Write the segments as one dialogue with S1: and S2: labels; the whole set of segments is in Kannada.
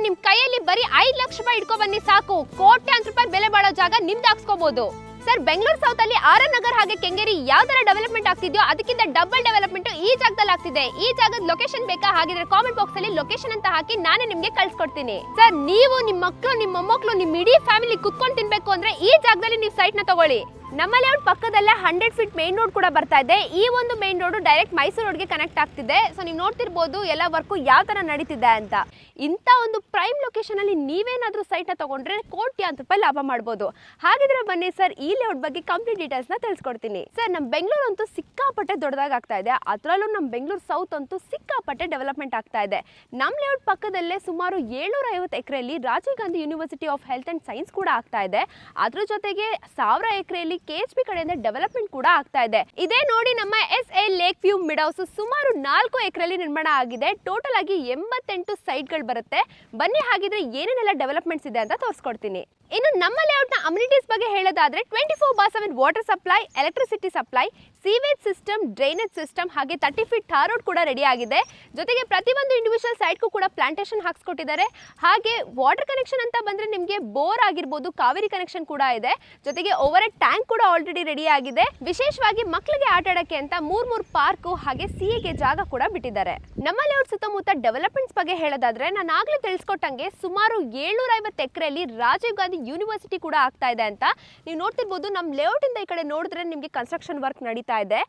S1: ನಿಮ್ ಕೈಯಲ್ಲಿ ಬರೀ 5 ಲಕ್ಷ ರೂಪಾಯಿ ಇಟ್ಕೊ ಬನ್ನಿ ಸಾಕು, ಕೋಟ್ಯಾಂತರ ರೂಪಾಯಿ ಬೆಲೆ ಬಾಳೋ ಜಾಗ ನಿಮ್ದು ಹಾಕ್ಸ್ಕೋಬಹುದು. ಸರ್, ಬೆಂಗಳೂರು ಸೌತ್ ಅಲ್ಲಿ ಆರ್.ಎನ್. ನಗರ್ ಹಾಗೆ ಕೆಂಗೇರಿ ಯಾವ ತರ ಡೆವಲಪ್ಮೆಂಟ್ ಆಗ್ತಿದ್ಯೋ ಅದಕ್ಕಿಂತ ಡಬಲ್ ಡೆವಲಪ್ಮೆಂಟ್ ಈ ಜಾಗದಲ್ಲಿ ಆಗ್ತಿದೆ. ಈ ಜಾಗದ ಲೊಕೇಶನ್ ಬೇಕಾ? ಹಾಗಿದ್ರೆ ಕಾಮೆಂಟ್ ಬಾಕ್ಸ್ ಅಲ್ಲಿ ಲೊಕೇಶನ್ ಅಂತ ಹಾಕಿ ನಾನೇ ನಿಮ್ಗೆ ಕಳ್ಸಿಕೊಡ್ತೀನಿ. ಸರ್, ನೀವು ನಿಮ್ಮ ಮಕ್ಕಳು, ನಿಮ್ಮ ಮೊಮ್ಮಕ್ಕಳು, ನಿಮ್ಮ ಇಡೀ ಫ್ಯಾಮಿಲಿ ಕುತ್ಕೊಂಡು ತಿನ್ಬೇಕು ಅಂದ್ರೆ ಈ ಜಾಗದಲ್ಲಿ ನೀವು ಸೈಟ್ ನ ತಗೊಳ್ಳಿ. ನಮ್ಮ ಲೇಔಟ್ ಪಕ್ಕದಲ್ಲೇ 100 ಫೀಟ್ ಮೇನ್ ರೋಡ್ ಕೂಡ ಬರ್ತಾ ಇದೆ. ಈ ಒಂದು ಮೇನ್ ರೋಡ್ ಡೈರೆಕ್ಟ್ ಮೈಸೂರು ರೋಡ್ಗೆ ಕನೆಕ್ಟ್ ಆಗ್ತಿದೆ. ಸೊ ನೀವು ನೋಡ್ತಿರ್ಬೋದು ಎಲ್ಲ ವರ್ಕು ಯಾವ ತರ ನಡೀತಿದೆ ಅಂತ. ಇಂಥ ಒಂದು ಪ್ರೈಮ್ ಲೊಕೇಶನ್ ಅಲ್ಲಿ ನೀವೇನಾದ್ರೂ ಸೈಟ್ ನ ತಗೊಂಡ್ರೆ ಕೋಟ್ಯಾಂತರ ರೂಪಾಯಿ ಲಾಭ ಮಾಡಬಹುದು. ಹಾಗಿದ್ರೆ ಬನ್ನಿ ಸರ್, ಈ ಲೇಔಟ್ ಬಗ್ಗೆ ಕಂಪ್ಲೀಟ್ ಡೀಟೇಲ್ಸ್ ನ ತಿಳಿಸ್ಕೊಡ್ತೀನಿ. ಸರ್, ನಮ್ಮ ಬೆಂಗಳೂರು ಅಂತೂ ಸಿಕ್ಕಾಪಟ್ಟೆ ದೊಡ್ಡದಾಗಿ ಆಗ್ತಾ ಇದೆ. ಅದರಲ್ಲೂ ನಮ್ಮ ಬೆಂಗಳೂರು ಸೌತ್ ಅಂತೂ ಸಿಕ್ಕಾಪಟ್ಟೆ ಡೆವಲಪ್ಮೆಂಟ್ ಆಗ್ತಾ ಇದೆ. ನಮ್ಮ ಲೇಔಟ್ ಪಕ್ಕದಲ್ಲೇ ಸುಮಾರು 750 ಎಕರೆಯಲ್ಲಿ Rajiv Gandhi University of Health and Science ಕೂಡ ಆಗ್ತಾ ಇದೆ. ಅದ್ರ ಜೊತೆಗೆ 1000 ಎಕರೆಯಲ್ಲಿ KHP ಕಡೆಯಿಂದ ಡೆವಲಪ್ಮೆಂಟ್ ಕೂಡ ಆಗ್ತಾ ಇದೆ. ಇದೇ ನೋಡಿ ನಮ್ಮ SA lake view mid house ಸುಮಾರು 4 ಎಕರೆಯಲ್ಲಿ ನಿರ್ಮಾಣ ಆಗಿದೆ. ಟೋಟಲ್ ಆಗಿ 88 ಸೈಟ್ ಗಳು ಬರುತ್ತೆ. ಬನ್ನಿ ಹಾಗಿದ್ರೆ ಏನೇನೆಲ್ಲ ಡೆವಲಪ್ಮೆಂಟ್ಸ್ ಇದೆ ಅಂತ ತೋರಿಸ್ಕೊಡ್ತೀನಿ. ಇನ್ನು ನಮ್ಮ ಲೇಔಟ್ ನ ಅಮ್ಯುನಿಟೀಸ್ ಬಗ್ಗೆ ಹೇಳೋದಾದ್ರೆ 24/7 water supply, electricity supply, sewage system, drainage system ಹಾಗೆ 30 ಫೀಟ್ ಟಾರ್ ರೋಡ್ ಕೂಡ ರೆಡಿ ಆಗಿದೆ. ಜೊತೆಗೆ ಪ್ರತಿಯೊಂದು ಇಂಡಿವಿಜುವಲ್ ಸೈಟ್ಗೂ ಕೂಡ ಪ್ಲಾಂಟೇಶನ್ ಹಾಕ್ಸ್ಕೊಟ್ಟಿದ್ದಾರೆ. ಹಾಗೆ ವಾಟರ್ ಕನೆಕ್ಷನ್ ಅಂತ ಬಂದ್ರೆ ನಿಮಗೆ ಬೋರ್ ಆಗಿರ್ಬೋದು, ಕಾವೇರಿ ಕನೆಕ್ಷನ್ ಕೂಡ ಇದೆ. ಜೊತೆಗೆ ಓವರ್ ಹೆಡ್ ಟ್ಯಾಂಕ್ ಕೂಡ ಆಲ್ರೆಡಿ ರೆಡಿ ಆಗಿದೆ. ವಿಶೇಷವಾಗಿ ಮಕ್ಕಳಿಗೆ ಆಟ ಆಡಕ್ಕೆ ಅಂತ 3 ಪಾರ್ಕ್ ಹಾಗೆ ಸಿಎಗೆ ಜಾಗ ಕೂಡ ಬಿಟ್ಟಿದ್ದಾರೆ. ನಮ್ಮ ಲೇಔಟ್ ಸುತ್ತಮುತ್ತ ಡೆವಲಪ್ಮೆಂಟ್ಸ್ ಬಗ್ಗೆ ಹೇಳೋದಾದ್ರೆ ನಾನು ಆಗ್ಲೇ ತಿಳಿಸ್ಕೊಟ್ಟಂಗೆ ಸುಮಾರು 750 ಎಕರೆಯಲ್ಲಿ ರಾಜೀವ್ ಗಾಂಧಿ ಯೂನಿವರ್ಸಿಟಿ ಕೂಡ ಆಗ್ತಾ ಇದೆ ಅಂತ ನೀವು ನೋಡ್ತಿರ್ಬೋದು. ನಮ್ಮ ಲೇಔಟ್ ಇಂದ ಈ ಕಡೆ ನೋಡಿದ್ರೆ ನಿಮಗೆ ಕನ್ಸ್ಟ್ರಕ್ಷನ್ ವರ್ಕ್ ನಡೀತಾ ಇದೆ.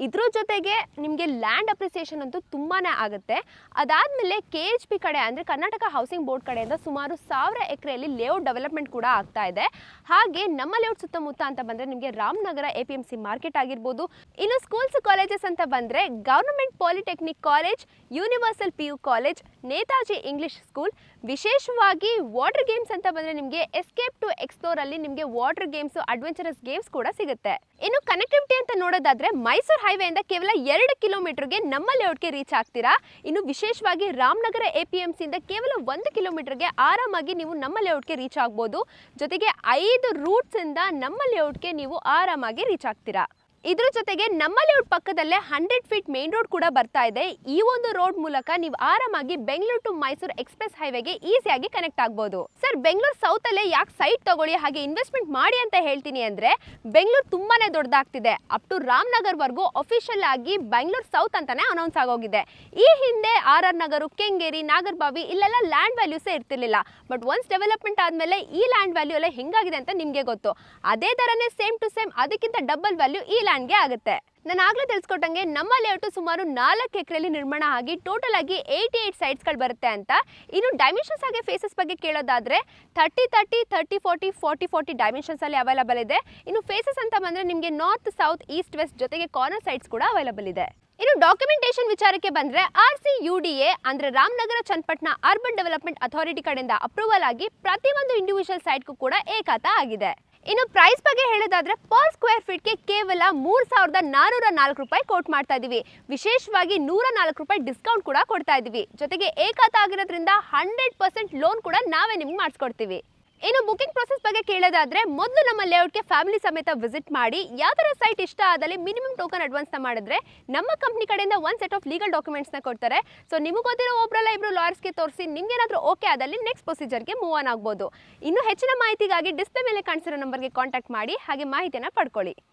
S1: ಇದ್ರ ಜೊತೆಗೆ ನಿಮಗೆ ಲ್ಯಾಂಡ್ ಅಪ್ರಿಸಿಯೇಷನ್ ಅಂತೂ ತುಂಬಾನೇ ಆಗುತ್ತೆ. ಅದಾದ್ಮೇಲೆ KHP ಕಡೆ ಅಂದ್ರೆ ಕರ್ನಾಟಕ ಹೌಸಿಂಗ್ ಬೋರ್ಡ್ ಕಡೆಯಿಂದ ಸುಮಾರು 1000 ಎಕರೆಯಲ್ಲಿ ಲೇಔಟ್ ಡೆವಲಪ್ಮೆಂಟ್ ಕೂಡ ಆಗ್ತಾ ಇದೆ. ಹಾಗೆ ನಮ್ಮ ಲೇಔಟ್ ಸುತ್ತಮುತ್ತ ಅಂತ ಬಂದ್ರೆ ನಿಮಗೆ ರಾಮನಗರ APMC ಮಾರ್ಕೆಟ್ ಆಗಿರ್ಬೋದು. ಇನ್ನು ಸ್ಕೂಲ್ಸ್ ಕಾಲೇಜಸ್ ಅಂತ ಬಂದ್ರೆ government polytechnic college, universal PU college, Netaji English school. ವಿಶೇಷವಾಗಿ ವಾಟರ್ ಗೇಮ್ಸ್ ಅಂತ ಬಂದ್ರೆ ನಿಮಗೆ ಎಸ್ಕೇಪ್ ಟು ಎಕ್ಸ್ಪ್ಲೋರ್ ಅಲ್ಲಿ ನಿಮಗೆ ವಾಟರ್ ಗೇಮ್ಸ್, ಅಡ್ವೆಂಚರಸ್ ಗೇಮ್ಸ್ ಕೂಡ ಸಿಗುತ್ತೆ. ಇನ್ನು ಕನೆಕ್ಟಿವಿಟಿ ಅಂತ ನೋಡೋದಾದ್ರೆ ಮೈಸೂರು ಹೈವೇ ಇಂದ ಕೇವಲ 2 ಕಿಲೋಮೀಟರ್ಗೆ ನಮ್ಮ ಲೇಔಟ್ಗೆ ರೀಚ್ ಆಗ್ತೀರಾ. ಇನ್ನು ವಿಶೇಷವಾಗಿ ರಾಮನಗರ APMC ಇಂದ ಕೇವಲ 1 ಕಿಲೋಮೀಟರ್ಗೆ ಆರಾಮಾಗಿ ನೀವು ನಮ್ಮ ಲೇಔಟ್ಗೆ ರೀಚ್ ಆಗ್ಬೋದು. ಜೊತೆಗೆ 5 ರೂಟ್ಸ್ ಇಂದ ನಮ್ಮ ಲೇಔಟ್ಗೆ ನೀವು ಆರಾಮಾಗಿ ರೀಚ್ ಆಗ್ತೀರಾ. ಇದ್ರ ಜೊತೆಗೆ ನಮ್ಮ ಲೇಔಟ್ ಪಕ್ಕದಲ್ಲೇ 100 ಫೀಟ್ ಮೇನ್ ರೋಡ್ ಕೂಡ ಬರ್ತಾ ಇದೆ. ಈ ಒಂದು ರೋಡ್ ಮೂಲಕ ನೀವು ಆರಾಮಾಗಿ ಬೆಂಗಳೂರು ಟು ಮೈಸೂರು ಎಕ್ಸ್ಪ್ರೆಸ್ ಹೈವೇಗೆ ಈಸಿಯಾಗಿ ಕನೆಕ್ಟ್ ಆಗ್ಬೋದು. ಸರ್, ಬೆಂಗಳೂರು ಸೌತ್ ಅಲ್ಲೇ ಯಾಕೆ ಸೈಟ್ ತಗೊಳ್ಳಿ ಹಾಗೆ ಇನ್ವೆಸ್ಟ್ಮೆಂಟ್ ಮಾಡಿ ಅಂತ ಹೇಳ್ತೀನಿ ಅಂದ್ರೆ ಬೆಂಗಳೂರು ತುಂಬಾನೇ ದೊಡ್ಡದಾಗ್ತಿದೆ. ಅಪ್ ಟು ರಾಮನಗರ್ ವರ್ಗೂ ಅಫಿಷಿಯಲ್ ಆಗಿ ಬೆಂಗಳೂರು ಸೌತ್ ಅಂತಾನೆ ಅನೌನ್ಸ್ ಆಗೋಗಿದೆ. ಈ ಹಿಂದೆ RR ನಗರ, ಕೆಂಗೇರಿ, ನಾಗರಬಾವಿ ಇಲ್ಲೆಲ್ಲ ಲ್ಯಾಂಡ್ ವ್ಯಾಲ್ಯೂಸ್ ಇರ್ತಿರ್ಲಿಲ್ಲ. ಬಟ್ ಒನ್ಸ್ ಡೆವಲಪ್ಮೆಂಟ್ ಆದ್ಮೇಲೆ ಈ ಲ್ಯಾಂಡ್ ವ್ಯಾಲ್ಯೂ ಎಲ್ಲ ಹೆಂಗಾಗಿದೆ ಅಂತ ನಿಮ್ಗೆ ಗೊತ್ತು. ಅದೇ ತರನೇ ಸೇಮ್ ಟು ಸೇಮ್ ಅದಕ್ಕಿಂತ ಡಬಲ್ ವ್ಯಾಲ್ಯೂ ಈ ಲ್ಯಾಂಡ್ಗೆ ಆಗುತ್ತೆ. ನಾನು ಆಗ್ಲೇ ತಿಳಿಸ್ಕೊಟ್ಟಂಗೆ ನಮ್ಮ ಲೇಔಟ್ ಸುಮಾರು 4 ಎಕರೆಯಲ್ಲಿ ನಿರ್ಮಾಣ ಆಗಿ ಟೋಟಲ್ ಆಗಿ 88 ಸೈಟ್ಸ್ ಗಳು ಬರುತ್ತೆ ಅಂತ. ಇನ್ನು ಡೈಮೆನ್ಷನ್ಸ್ ಹಾಗೆ ಫೇಸಸ್ ಬಗ್ಗೆ ಕೇಳೋದಾದ್ರೆ 30-30, 30-40, 40-40 ಡೈಮೆನ್ಷನ್ಸ್ ಅಲ್ಲಿ ಅವೈಲೇಬಲ್ ಇದೆ. ಇನ್ನು ಫೇಸಸ್ ಅಂತ ಬಂದ್ರೆ ನಿಮಗೆ ನಾರ್ತ್, ಸೌತ್, ಈಸ್ಟ್, ವೆಸ್ಟ್ ಜೊತೆಗೆ ಕಾರ್ನರ್ ಸೈಟ್ಸ್ ಕೂಡ ಅವೈಲೇಬಲ್ ಇದೆ. ಇನ್ನು ಡಾಕ್ಯುಮೆಂಟೇಶನ್ ವಿಚಾರಕ್ಕೆ ಬಂದ್ರೆ RCUDA ಅಂದ್ರೆ Ramanagara Channapatna urban development authority ಕಡೆಯಿಂದ ಅಪ್ರೂವಲ್ ಆಗಿ ಪ್ರತಿಯೊಂದು ಇಂಡಿವಿಜುವಲ್ ಸೈಟ್ಗೂ ಕೂಡ ಏಕಾತ ಆಗಿದೆ. ಇನ್ನು ಪ್ರೈಸ್ ಬಗ್ಗೆ ಹೇಳೋದಾದ್ರೆ ಪರ್ ಸ್ಕ್ವೇರ್ ಫೀಟ್ಗೆ ಕೇವಲ 3404 ರೂಪಾಯಿ ಕೋಟ್ ಮಾಡ್ತಾ ಇದೀವಿ. ವಿಶೇಷವಾಗಿ 104 ರೂಪಾಯಿ ಡಿಸ್ಕೌಂಟ್ ಕೂಡ ಕೊಡ್ತಾ ಇದೀವಿ. ಜೊತೆಗೆ ಏಕಾತ ಆಗಿರೋದ್ರಿಂದ 100% ಲೋನ್ ಕೂಡ ನಾವೇ ನಿಮ್ಗೆ ಮಾಡಿಸ್ಕೊಡ್ತೀವಿ. ಇನ್ನು ಬುಕಿಂಗ್ ಪ್ರೊಸೆಸ್ ಬಗ್ಗೆ ಕೇಳೋದಾದ್ರೆ ಮೊದಲು ನಮ್ಮ ಲೇಔಟ್ಗೆ ಫ್ಯಾಮಿಲಿ ಸಮೇತ ವಿಸಿಟ್ ಮಾಡಿ ಯಾವ ತರ ಸೈಟ್ ಇಷ್ಟ ಆದಲ್ಲಿ ಮಿನಿಮಮ್ ಟೋಕನ್ ಅಡ್ವಾನ್ಸ್ ನ ಮಾಡಿದ್ರೆ ನಮ್ಮ ಕಂಪನಿ ಕಡೆಯಿಂದ 1 ಸೆಟ್ ಆಫ್ ಲೀಗಲ್ ಡಾಕ್ಯುಮೆಂಟ್ಸ್ ನ ಕೊಡ್ತಾರೆ. ಸೊ ನಿಮಗೆ ಗೊತ್ತಿರೋ ಒಬ್ಬರಲ್ಲ ಇಬ್ರು ಲಾಯರ್ಸ್ಗೆ ತೋರಿಸಿ ನಿಮ್ಗೆ ಏನಾದರೂ ಓಕೆ ಆದಲ್ಲಿ ನೆಕ್ಸ್ಟ್ ಪ್ರೊಸೀಜರ್ಗೆ ಮೂವ್ ಆನ್ ಆಗ್ಬೋದು. ಇನ್ನು ಹೆಚ್ಚಿನ ಮಾಹಿತಿಗಾಗಿ ಡಿಸ್ಪ್ಲೇ ಮೇಲೆ ಕಾಣಿಸಿರೋ ನಂಬರ್ಗೆ ಕಾಂಟ್ಯಾಕ್ಟ್ ಮಾಡಿ ಹಾಗೆ ಮಾಹಿತಿಯನ್ನು ಪಡ್ಕೊಳ್ಳಿ.